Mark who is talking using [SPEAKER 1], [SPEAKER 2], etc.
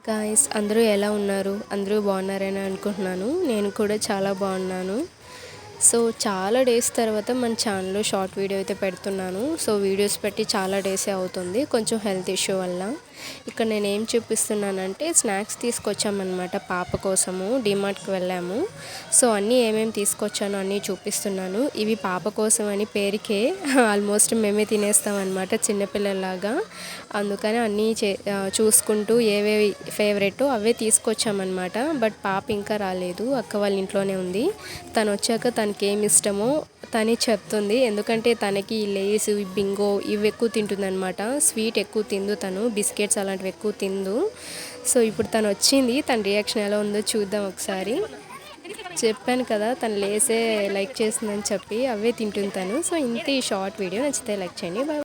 [SPEAKER 1] Guys అందరూ ఎలా ఉన్నారు? అందరూ బాగున్నారని అనుకుంటున్నాను. నేను కూడా చాలా బాగున్నాను. సో చాలా డేస్ తర్వాత మన ఛానల్లో షార్ట్ వీడియో అయితే పెడుతున్నాను. సో వీడియోస్ పెట్టి చాలా డేసే అవుతుంది, కొంచెం హెల్త్ ఇష్యూ వల్ల. ఇక్కడ నేను ఏం చూపిస్తున్నానంటే స్నాక్స్ తీసుకొచ్చామన్నమాట పాప కోసము. డిమార్ట్కి వెళ్ళాము. సో అన్నీ ఏమేమి తీసుకొచ్చానో అన్నీ చూపిస్తున్నాను. ఇవి పాప కోసం అని పేరుకే ఆల్మోస్ట్ మేమే తినేస్తామన్నమాట చిన్నపిల్లలాగా. అందుకని అన్నీ చూసుకుంటూ ఏవేవి ఫేవరెట్ అవే తీసుకొచ్చామన్నమాట. బట్ పాప ఇంకా రాలేదు, అక్క వాళ్ళ ఇంట్లోనే ఉంది. తను వచ్చాక తనకి ఏమి ఇష్టమో తనే చెప్తుంది. ఎందుకంటే తనకి లేస్, బింగో ఇవి ఎక్కువ తింటుంది అనమాట. స్వీట్ ఎక్కువ తిందు తను, బిస్కెట్స్ అలాంటివి ఎక్కువ తిందు. సో ఇప్పుడు తను వచ్చింది, తన రియాక్షన్ ఎలా ఉందో చూద్దాం ఒకసారి. చెప్పాను కదా తను లేసే లైక్ చేస్తుందని చెప్పి అవే తింటుంది తను. సో ఇంత ఈ షార్ట్ వీడియో నచ్చితే లైక్ చేయండి. బాయ్.